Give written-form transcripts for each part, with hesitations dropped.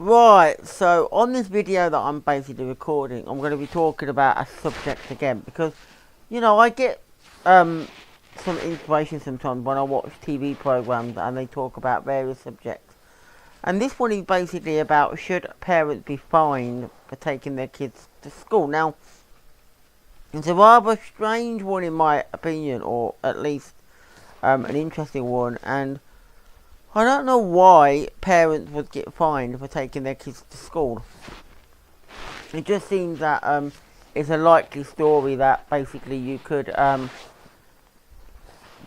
Right, so on this video that I'm basically recording, I'm going to be talking about a subject again because, I get some inspiration sometimes when I watch TV programs and they talk about various subjects. And this one is basically about should parents be fined for taking their kids to school. Now, it's a rather strange one in my opinion, or at least an interesting one, and I don't know why parents would get fined for taking their kids to school. It just seems that it's a likely story that basically you could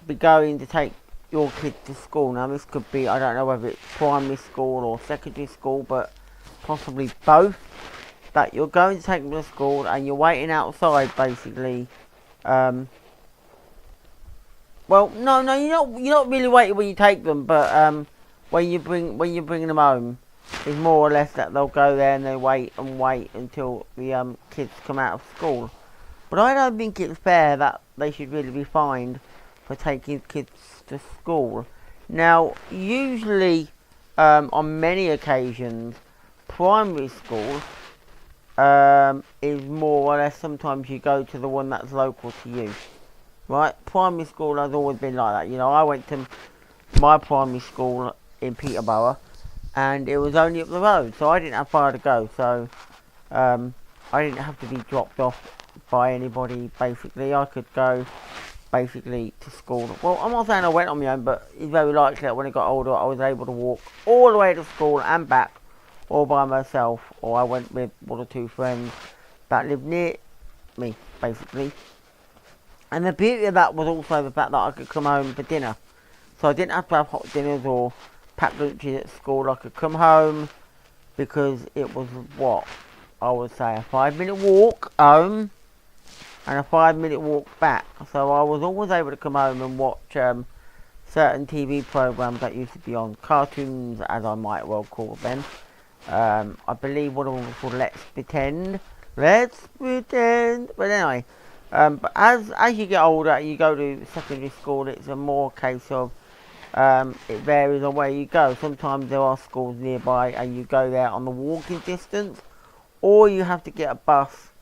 be going to take your kid to school. Now this could be, I don't know whether it's primary school or secondary school, but possibly both. That you're going to take them to school and you're waiting outside basically. Well, no, you're not really waiting when you take them, but when you're bringing them home, it's more or less that they'll go there and they wait until the kids come out of school. But I don't think it's fair that they should really be fined for taking kids to school. Now, usually, on many occasions, primary school is more or less sometimes you go to the one that's local to you. Right, primary school has always been like that. I went to my primary school in Peterborough, and it was only up the road, so I didn't have far to go. So I didn't have to be dropped off by anybody. Basically, I could go basically to school. Well, I'm not saying I went on my own, but it's very likely that when I got older, I was able to walk all the way to school and back, all by myself, or I went with one or two friends that lived near me, basically. And the beauty of that was also the fact that I could come home for dinner. So I didn't have to have hot dinners or packed lunches at school. I could come home because it was what I would say a 5-minute walk home and a 5-minute walk back. So I was always able to come home and watch certain TV programs that used to be on, cartoons as I might well call them. I believe one of them was called Let's Pretend. Let's Pretend. But anyway. But as you get older, you go to secondary school, it's a more case of it varies on where you go. Sometimes there are schools nearby and you go there on the walking distance, or you have to get a bus,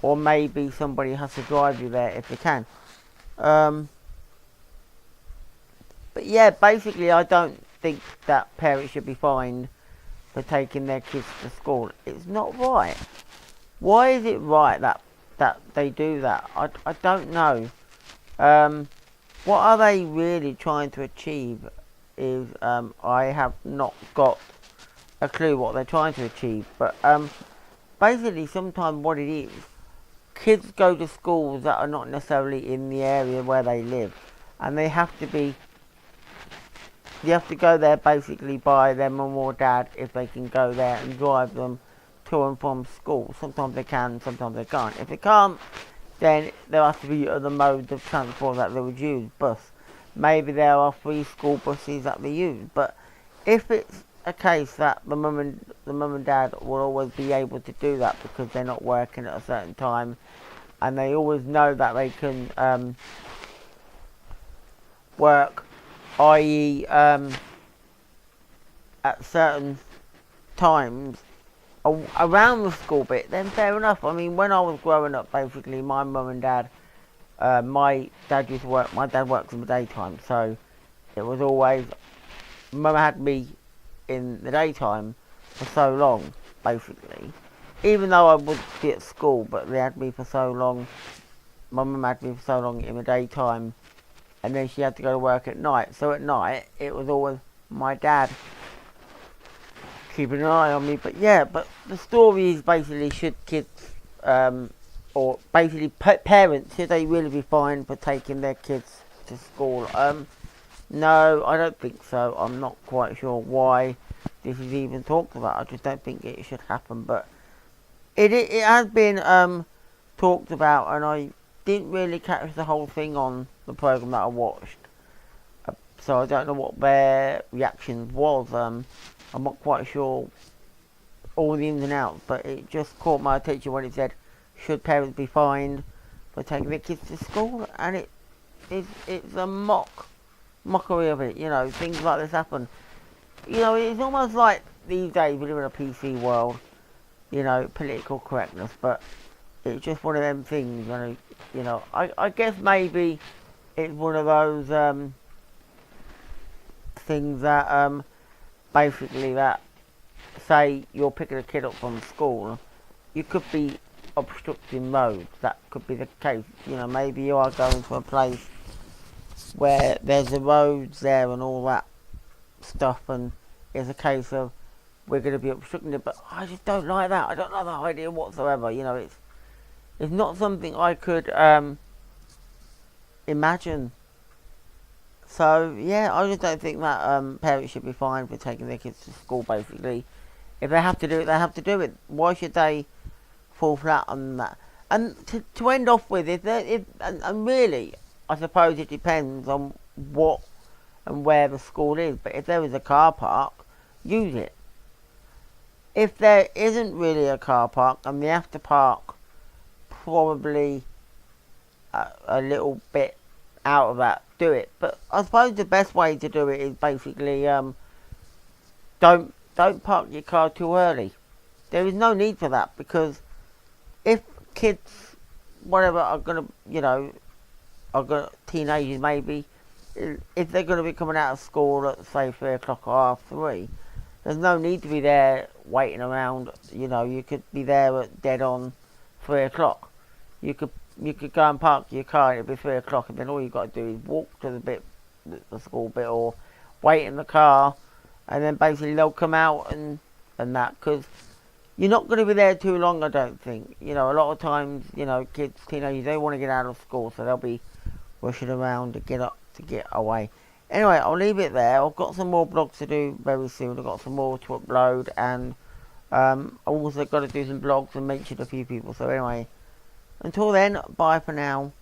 or maybe somebody has to drive you there if they can. But yeah, basically I don't think that parents should be fined for taking their kids to school. It's not right. Why is it right that they do that? I don't know. What are they really trying to achieve is I have not got a clue what they're trying to achieve. But basically sometimes what it is, kids go to schools that are not necessarily in the area where they live, and you have to go there basically by their mum or dad if they can go there and drive them to and from school. Sometimes they can, sometimes they can't. If they can't, then there has to be other modes of transport that they would use. Bus. Maybe there are free school buses that they use. But if it's a case that the mum and dad will always be able to do that because they're not working at a certain time, and they always know that they can work, i.e. At certain times around the school bit, then fair enough. I mean, when I was growing up, basically, my mum and dad, my dad used to work, my dad works in the daytime, so it was always, mum had me in the daytime for so long, basically. Even though I would be at school, but they had me for so long, my mum had me for so long in the daytime, and then she had to go to work at night. So at night, it was always my dad keeping an eye on me. But yeah, but the story is basically, should kids or basically parents, should they really be fined for taking their kids to school? No, I don't think so. I'm not quite sure why this is even talked about. I just don't think it should happen, but it has been talked about, and I didn't really catch the whole thing on the program that I watched, so I don't know what their reaction was. I'm not quite sure all the ins and outs, but it just caught my attention when it said, should parents be fined for taking their kids to school? And it's a mockery of it, things like this happen. It's almost like these days we live in a PC world, you know, political correctness, but it's just one of them things, you know, I guess maybe it's one of those things that basically that say you're picking a kid up from school, you could be obstructing roads. That could be the case. You know, maybe you are going to a place where there's the roads there and all that stuff, and it's a case of we're going to be obstructing it. But I just don't like that. I don't like that idea whatsoever. You know, it's not something I could imagine. So yeah, I just don't think that parents should be fined for taking their kids to school. Basically, if they have to do it, they have to do it. Why should they fall flat on that? And to end off with, and really, I suppose it depends on what and where the school is. But if there is a car park, use it. If there isn't really a car park and they have to park probably a little bit out of that, do it. But I suppose the best way to do it is basically don't park your car too early. There is no need for that, because if kids, whatever, are gonna, you know, teenagers maybe, if they're gonna be coming out of school at say 3 o'clock or 3:30, there's no need to be there waiting around. You know, you could be there at dead on 3 o'clock. You could go and park your car and it'll be 3 o'clock, and then all you've got to do is walk to the school bit, or wait in the car, and then basically they'll come out and that, because you're not going to be there too long, I don't think. You know, a lot of times, you know, kids, teenagers, they want to get out of school, so they'll be rushing around to get away. Anyway, I'll leave it there. I've got some more blogs to do very soon. I've got some more to upload, and I've also got to do some blogs and mention a few people. So anyway, until then, bye for now.